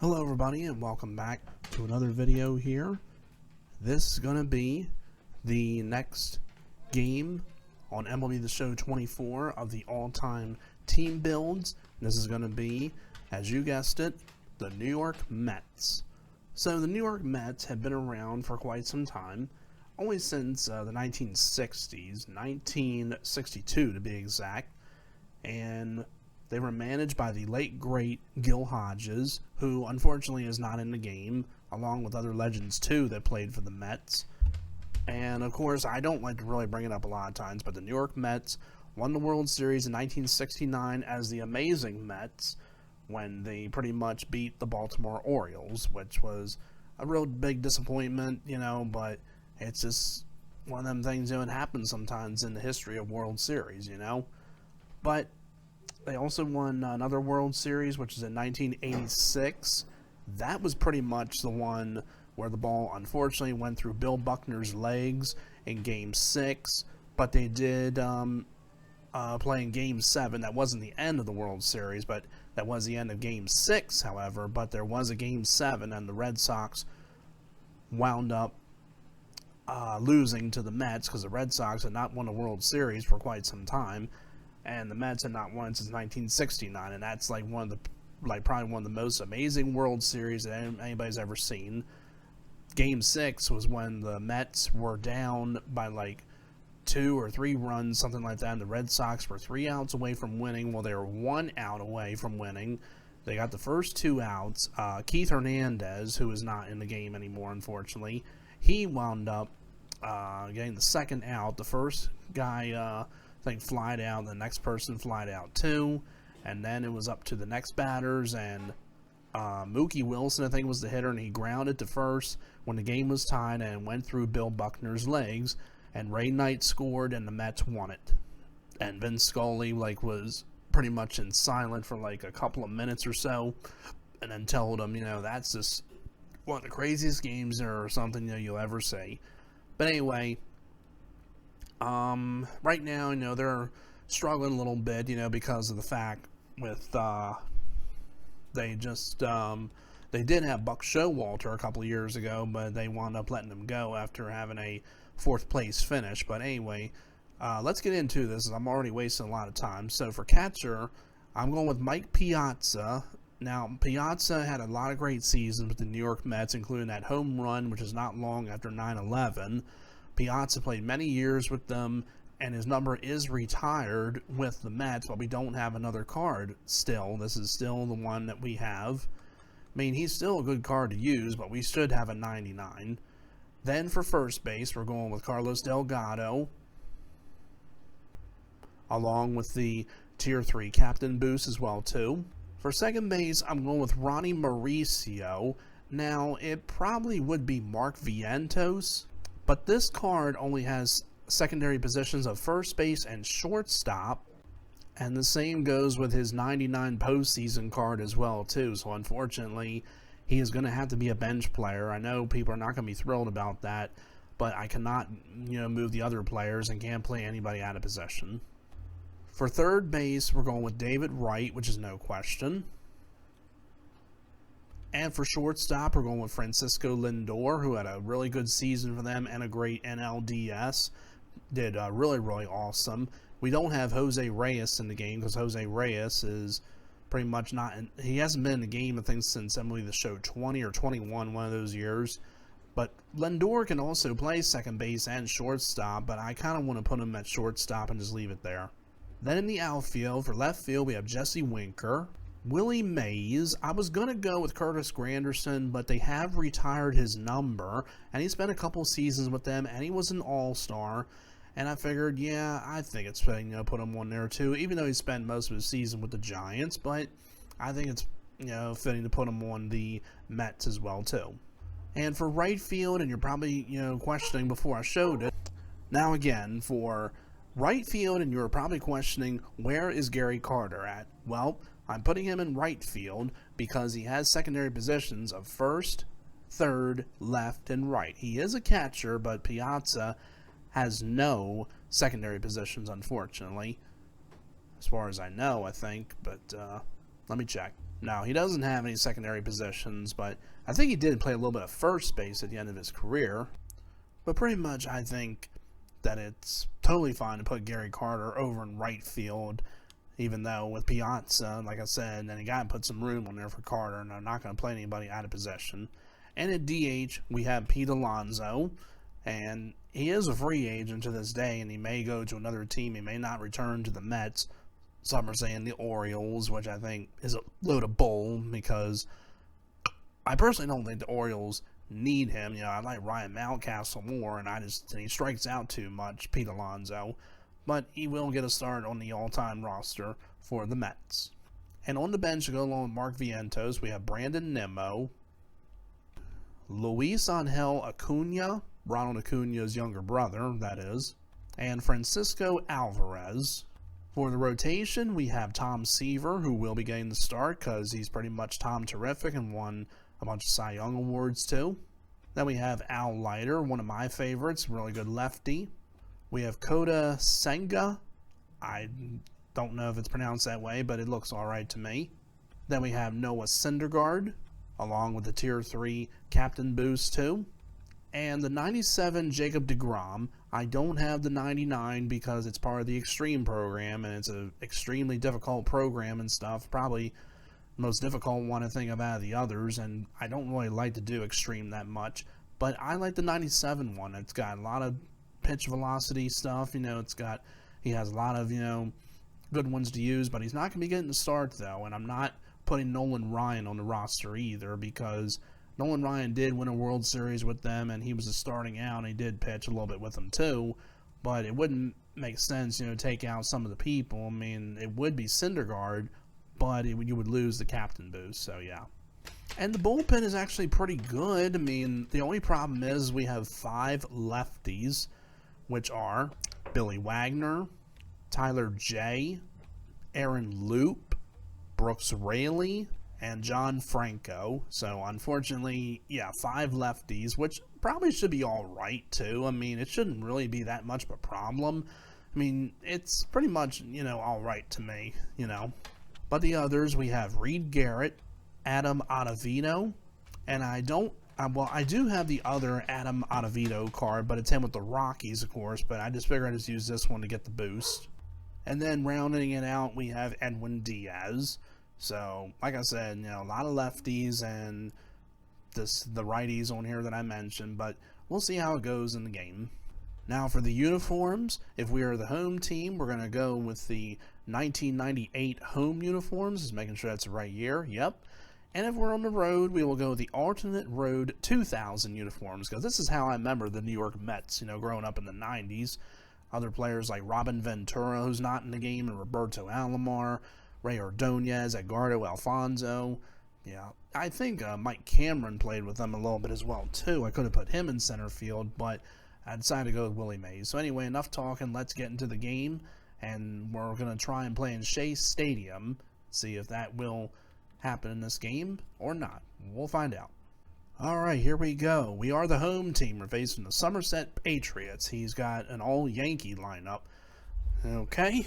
Hello everybody and welcome back to another video here. This is going to be the next game on MLB The Show 24 of the all-time team builds. This is going to be, as you guessed it, the New York Mets. So the New York Mets have been around for quite some time, only since the 1960s, 1962 to be exact, and they were managed by the late, great Gil Hodges, who unfortunately is not in the game, along with other legends too that played for the Mets. And of course, I don't like to really bring it up a lot of times, but the New York Mets won the World Series in 1969 as the amazing Mets when they pretty much beat the Baltimore Orioles, which was a real big disappointment, you know, but it's just one of them things, you know, it happens sometimes in the history of World Series, you know. But they also won another World Series, which is in 1986. That was pretty much the one where the ball unfortunately went through Bill Buckner's legs in Game 6, but they did play in Game 7. That wasn't the end of the World Series, but that was the end of Game 6, however. But there was a Game 7, and the Red Sox wound up losing to the Mets because the Red Sox had not won a World Series for quite some time. And the Mets had not won since 1969, and that's like probably one of the most amazing World Series that anybody's ever seen. Game 6 was when the Mets were down by like 2 or 3 runs, something like that, and the Red Sox were 3 outs away from winning. Well, they were 1 out away from winning. They got the first 2 outs. Keith Hernandez, who is not in the game anymore, unfortunately, he wound up getting the second out. The first guy flied out, the next person flied out too, and then it was up to the next batters, and Mookie Wilson, I think, was the hitter, and he grounded to first when the game was tied and went through Bill Buckner's legs, and Ray Knight scored, and the Mets won it. And Vince Scully was pretty much in silent for like a couple of minutes or so, and then told him, you know, that's just one of the craziest games or something, you know, you'll ever see. But anyway, right now, you know, they're struggling a little bit, you know, because of the fact with, they did have Buck Showalter a couple of years ago, but they wound up letting him go after having a 4th place finish. But anyway, let's get into this. I'm already wasting a lot of time. So for catcher, I'm going with Mike Piazza. Now, Piazza had a lot of great seasons with the New York Mets, including that home run, which is not long after 9/11. Piazza played many years with them, and his number is retired with the Mets, but we don't have another card still. This is still the one that we have. I mean, he's still a good card to use, but we should have a 99. Then for first base, we're going with Carlos Delgado, along with the Tier 3 captain boost as well, too. For second base, I'm going with Ronnie Mauricio. Now, it probably would be Mark Vientos, but this card only has secondary positions of first base and shortstop, and the same goes with his 99 postseason card as well too. So unfortunately, he is going to have to be a bench player. I know people are not going to be thrilled about that, but I cannot, you know, move the other players and can't play anybody out of possession. For third base, we're going with David Wright, which is no question. And for shortstop, we're going with Francisco Lindor, who had a really good season for them and a great NLDS. Did really, really awesome. We don't have Jose Reyes in the game because Jose Reyes is pretty much not he hasn't been in the game, I think, since MLB The Show 20 or 21, one of those years. But Lindor can also play second base and shortstop, but I kind of want to put him at shortstop and just leave it there. Then in the outfield, for left field, we have Jesse Winker, Willie Mays. I was going to go with Curtis Granderson, but they have retired his number, and he spent a couple seasons with them, and he was an all-star, and I figured, yeah, I think it's fitting to put him on there too, even though he spent most of his season with the Giants, but I think it's, you know, fitting to put him on the Mets as well too. And for right field, and you're probably, you know, questioning before I showed it, now again, for right field, and you're probably questioning, where is Gary Carter at? Well, I'm putting him in right field because he has secondary positions of first, third, left, and right. He is a catcher, but Piazza has no secondary positions, unfortunately. As far as I know, I think, but let me check. No, he doesn't have any secondary positions, but I think he did play a little bit of first base at the end of his career. But pretty much I think that it's totally fine to put Gary Carter over in right field, even though with Piazza, like I said, then you got to put some room on there for Carter, and I'm not going to play anybody out of possession. And at DH, we have Pete Alonso, and he is a free agent to this day, and he may go to another team. He may not return to the Mets. Some are saying the Orioles, which I think is a load of bull, because I personally don't think the Orioles need him. You know, I like Ryan Mountcastle more, and he strikes out too much, Pete Alonso. But he will get a start on the all-time roster for the Mets. And on the bench to go along with Mark Vientos, we have Brandon Nimmo, Luis Angel Acuna, Ronald Acuna's younger brother, that is, and Francisco Alvarez. For the rotation, we have Tom Seaver, who will be getting the start because he's pretty much Tom Terrific and won a bunch of Cy Young awards too. Then we have Al Leiter, one of my favorites, really good lefty. We have Kota Senga. I don't know if it's pronounced that way, but it looks alright to me. Then we have Noah Syndergaard, along with the Tier 3 Captain Boost too. And the 97 Jacob deGrom. I don't have the 99 because it's part of the Extreme program, and it's an extremely difficult program and stuff. Probably the most difficult one I think of out of the others, and I don't really like to do Extreme that much. But I like the 97 one. It's got a lot of pitch velocity stuff. You know, he has a lot of, you know, good ones to use, but he's not going to be getting the start, though. And I'm not putting Nolan Ryan on the roster either, because Nolan Ryan did win a World Series with them, and he was starting out, and he did pitch a little bit with them too, but it wouldn't make sense, you know, to take out some of the people. I mean, it would be Syndergaard, but you would lose the captain boost, so yeah. And the bullpen is actually pretty good. I mean, the only problem is we have 5 lefties, which are Billy Wagner, Tyler J., Aaron Loop, Brooks Raley, and John Franco. So unfortunately, yeah, 5 lefties, which probably should be all right too. I mean, it shouldn't really be that much of a problem. I mean, it's pretty much, you know, all right to me, you know. But the others, we have Reed Garrett, Adam Ottavino, and I do have the other Adam Ottavino card, but it's him with the Rockies, of course, but I just figured I'd just use this one to get the boost. And then rounding it out, we have Edwin Diaz. So, like I said, you know, a lot of lefties and the righties on here that I mentioned, but we'll see how it goes in the game. Now for the uniforms, if we are the home team, we're going to go with the 1998 home uniforms, just making sure that's the right year, yep. And if we're on the road, we will go with the alternate road 2000 uniforms, because this is how I remember the New York Mets, you know, growing up in the 90s. Other players like Robin Ventura, who's not in the game, and Roberto Alomar, Ray Ordonez, Edgardo Alfonso. Yeah, I think Mike Cameron played with them a little bit as well, too. I could have put him in center field, but I decided to go with Willie Mays. So anyway, enough talking. Let's get into the game, and we're going to try and play in Shea Stadium, see if that will happen in this game or not. We'll find out. All right, here we go. We are the home team. We're facing the Somerset Patriots. He's got an all-Yankee lineup. Okay.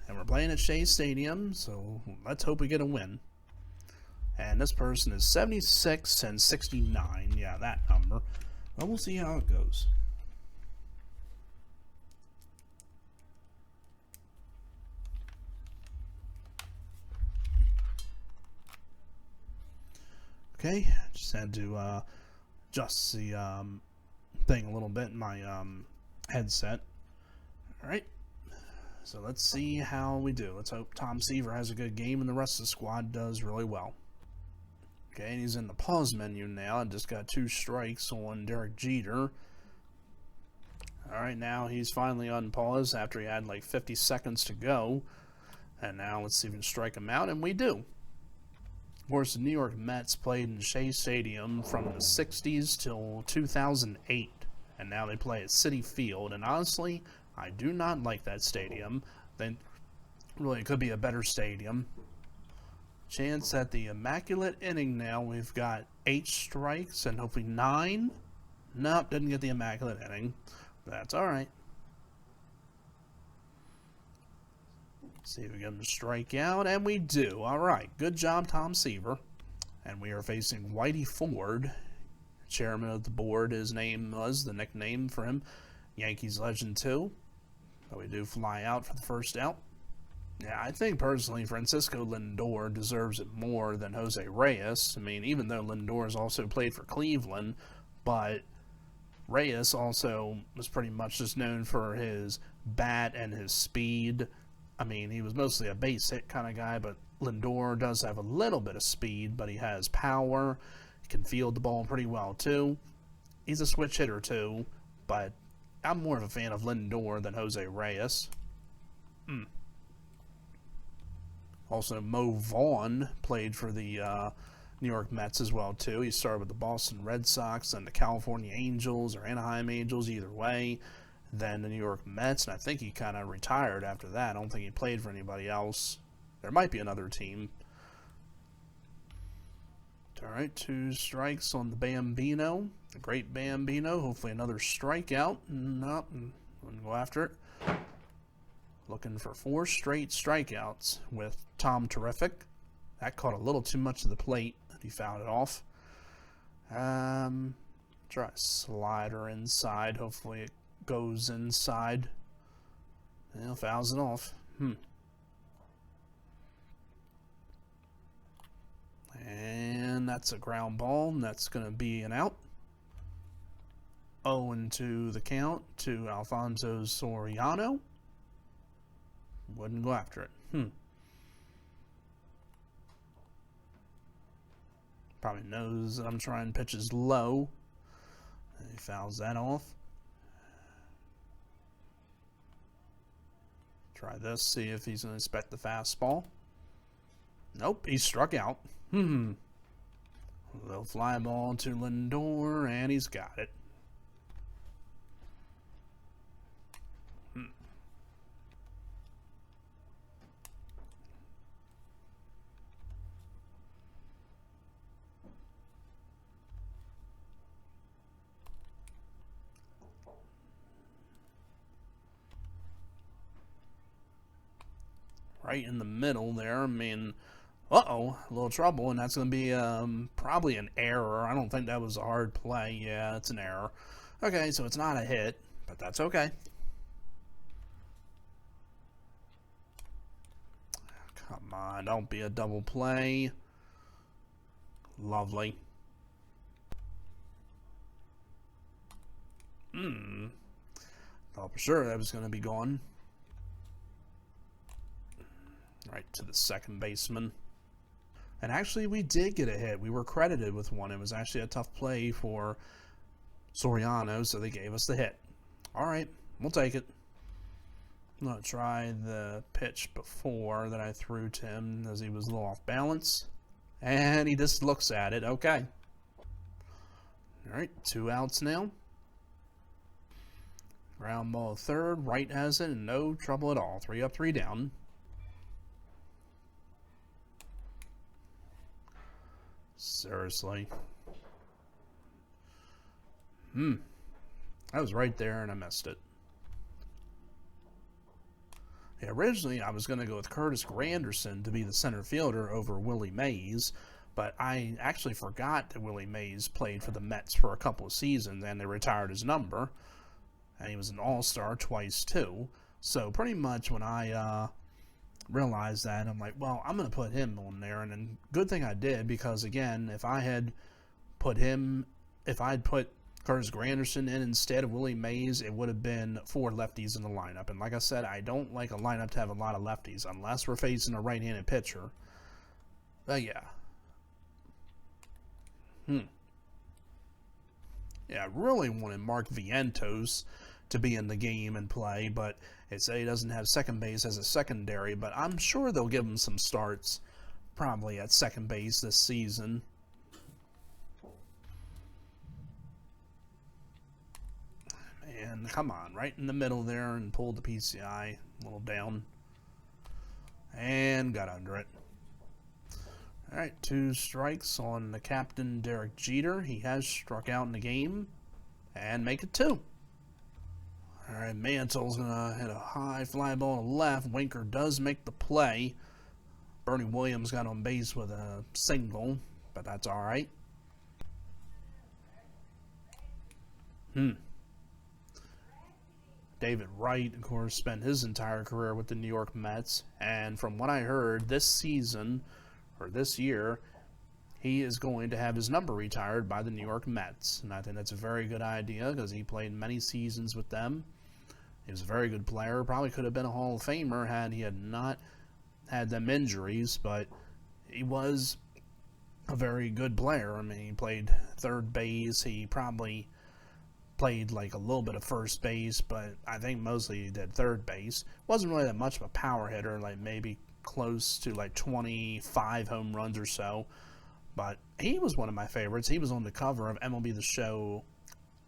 And we're playing at Shea Stadium, so let's hope we get a win. And this person is 76 and 69. Yeah, that number. But we'll see how it goes. Okay, just had to adjust the thing a little bit in my headset. Alright. So let's see how we do. Let's hope Tom Seaver has a good game and the rest of the squad does really well. Okay, and he's in the pause menu now. I just got 2 strikes on Derek Jeter. Alright, now he's finally unpaused after he had like 50 seconds to go. And now let's see if we can strike him out, and we do. Of course, the New York Mets played in Shea Stadium from the 60s till 2008. And now they play at Citi Field, and honestly, I do not like that stadium. Then really, it could be a better stadium. Chance at the immaculate inning now. We've got 8 strikes and hopefully 9. Nope, didn't get the immaculate inning. That's alright. See if we get him to strike out, and we do. All right, good job, Tom Seaver. And we are facing Whitey Ford, chairman of the board. His name was the nickname for him, Yankees legend too. But we do fly out for the first out. Yeah, I think personally Francisco Lindor deserves it more than Jose Reyes. I mean, even though Lindor has also played for Cleveland, but Reyes also was pretty much just known for his bat and his speed. I mean, he was mostly a base hit kind of guy, but Lindor does have a little bit of speed, but he has power. He can field the ball pretty well, too. He's a switch hitter, too, but I'm more of a fan of Lindor than Jose Reyes. Also, Mo Vaughn played for the New York Mets as well, too. He started with the Boston Red Sox and the California Angels or Anaheim Angels, either way. Then the New York Mets, and I think he kind of retired after that. I don't think he played for anybody else. There might be another team. All right, 2 strikes on the Bambino. The great Bambino. Hopefully another strikeout. Nope, wouldn't go after it. Looking for 4 straight strikeouts with Tom Terrific. That caught a little too much of the plate. He fouled it off. Try a slider inside. Hopefully it goes inside. And fouls it off. And that's a ground ball, and that's going to be an out. 0-2 the count to Alfonso Soriano. Wouldn't go after it. Probably knows that I'm trying pitches low. And he fouls that off. Try this, see if he's going to expect the fastball. Nope, he struck out. Little fly ball to Lindor, and he's got it. Right in the middle there. I mean, a little trouble, and that's going to be probably an error. I don't think that was a hard play. Yeah, it's an error. Okay, so it's not a hit, but that's okay. Come on, don't be a double play. Lovely. Thought for sure that was going to be gone. Right to the second baseman. And actually, we did get a hit. We were credited with one. It was actually a tough play for Soriano, so they gave us the hit. All right, we'll take it. I'm going to try the pitch before that I threw to him as he was a little off balance. And he just looks at it. Okay. All right, 2 outs now. Ground ball third. Right has it, and no trouble at all. 3 up, 3 down. Seriously. I was right there and I missed it. Yeah, originally I was going to go with Curtis Granderson to be the center fielder over Willie Mays, but I actually forgot that Willie Mays played for the Mets for a couple of seasons and they retired his number. And he was an all-star twice too. So pretty much when I realized that, I'm like, well, I'm going to put him on there. And then good thing I did, because again, if I'd put Curtis Granderson in instead of Willie Mays, it would have been 4 lefties in the lineup. And like I said, I don't like a lineup to have a lot of lefties unless we're facing a right-handed pitcher. But yeah. Yeah, I really wanted Mark Vientos to be in the game and play, but it say he doesn't have second base as a secondary, but I'm sure they'll give him some starts probably at second base this season. And come on, right in the middle there, and pulled the PCI a little down and got under it. All right, 2 strikes on the captain, Derek Jeter. He has struck out in the game and make it 2. Alright, Mantle's going to hit a high fly ball to left. Winker does make the play. Bernie Williams got on base with a single, but that's alright. David Wright, of course, spent his entire career with the New York Mets, and from what I heard, this season, or this year, he is going to have his number retired by the New York Mets, and I think that's a very good idea because he played many seasons with them. He was a very good player, probably could have been a Hall of Famer had he had not had them injuries, but he was a very good player. I mean, he played third base, he probably played like a little bit of first base, but I think mostly he did third base. Wasn't really that much of a power hitter, like maybe close to like 25 home runs or so, but he was one of my favorites. He was on the cover of MLB The Show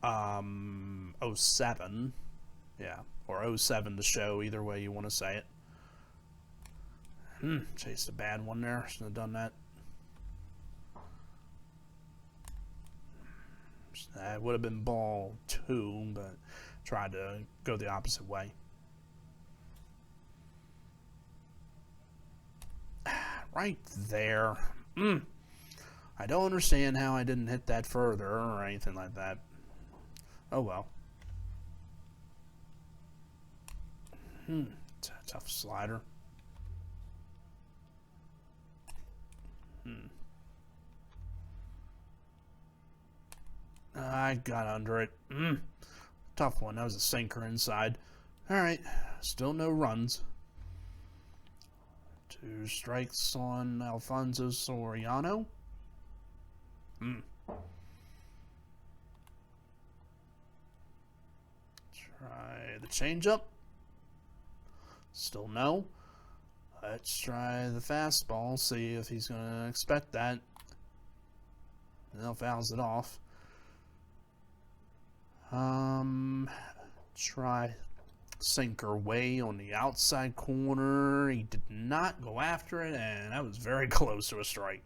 07, yeah, or 07 The Show, either way you want to say it. Chased a bad one there, shouldn't have done that. That would have been ball 2, but tried to go the opposite way. Right there. I don't understand how I didn't hit that further or anything like that. Oh well. It's a tough slider. I got under it. Tough one. That was a sinker inside. Alright. Still no runs. 2 strikes on Alfonso Soriano. Try the changeup. Still no. Let's try the fastball. See if he's going to expect that. And fouls it off. Try sinker way on the outside corner. He did not go after it, and that was very close to a strike.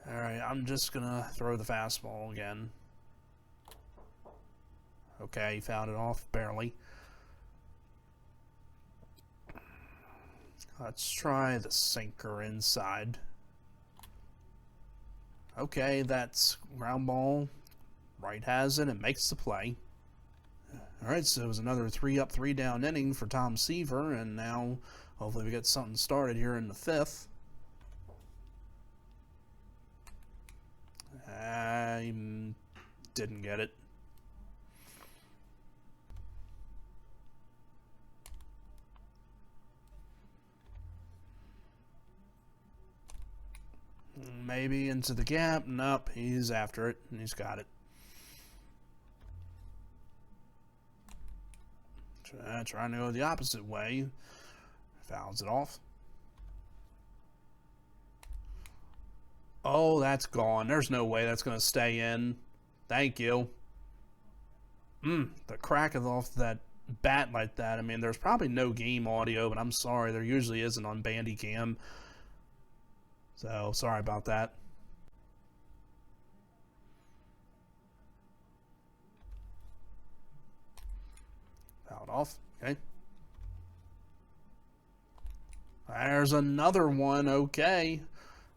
Alright, I'm just gonna throw the fastball again. Okay, he fouled it off, barely. Let's try the sinker inside. Okay, that's ground ball. Wright has it and makes the play. Alright, so it was another 3-up, 3-down inning for Tom Seaver, and now hopefully we get something started here in the 5th. I didn't get it. Maybe into the gap. Nope, he's after it, and he's got it. Trying to go the opposite way. Fouls it off. Oh, that's gone. There's no way that's going to stay in. Thank you. The crack of off that bat like that. I mean, there's probably no game audio, but I'm sorry. There usually isn't on Bandicam. So, sorry about that. Fouled off. Okay. There's another one. Okay.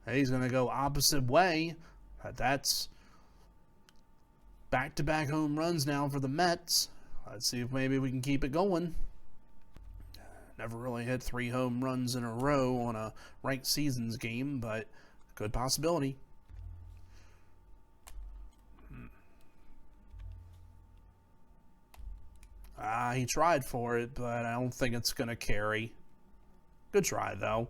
He's going to go opposite way. That's back-to-back home runs now for the Mets. Let's see if maybe we can keep it going. Never really hit 3 home runs in a row on a ranked seasons game, but good possibility. He tried for it, but I don't think it's going to carry. Good try, though.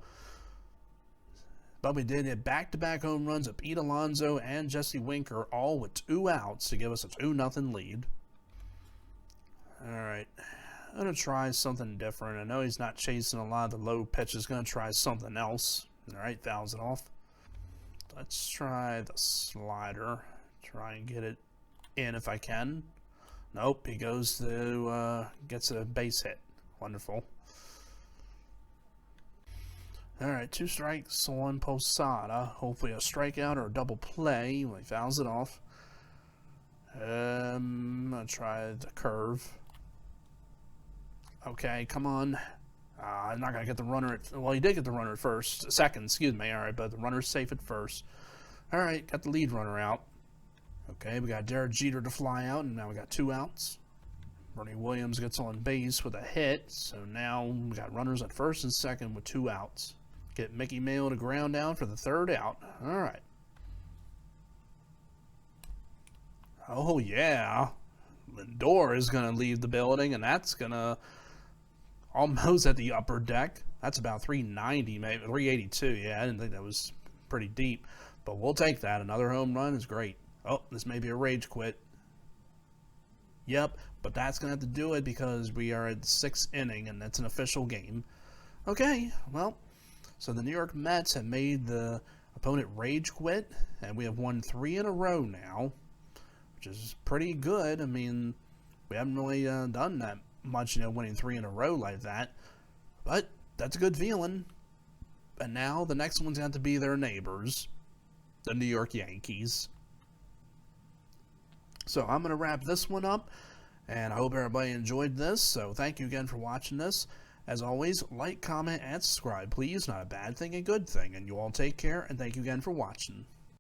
But we did hit back-to-back home runs of Pete Alonso and Jesse Winker, all with 2 outs to give us a 2-0 lead. Alright. I'm going to try something different. I know he's not chasing a lot of the low pitches. Going to try something else. Alright, fouls it off. Let's try the slider. Try and get it in if I can. Nope, he goes to, gets a base hit. Wonderful. Alright, 2 strikes on Posada. Hopefully a strikeout or a double play when he fouls it off. I'm going to try the curve. Okay, come on. I'm not going to get the runner at... Well, he did get the runner at second, excuse me. All right, but the runner's safe at first. All right, got the lead runner out. Okay, we got Derek Jeter to fly out, and now we got 2 outs. Bernie Williams gets on base with a hit, so now we got runners at first and second with 2 outs. Get Mickey Mayo to ground down for the 3rd out. All right. Oh, yeah. Lindor is going to leave the building, and that's going to almost at the upper deck. That's about 390, maybe 382. Yeah, I didn't think that was pretty deep, but we'll take that. Another home run is great. Oh, this may be a rage quit. Yep, but that's going to have to do it because we are at the 6th inning, and that's an official game. Okay, well, so the New York Mets have made the opponent rage quit, and we have won 3 in a row now, which is pretty good. I mean, we haven't really done that much, winning 3 in a row like that, but that's a good feeling. And now the next one's going to be their neighbors, the New York Yankees. So I'm going to wrap this one up, and I hope everybody enjoyed this. So thank you again for watching this. As always, like, comment, and subscribe, please. Not a bad thing, a good thing. And you all take care, and thank you again for watching.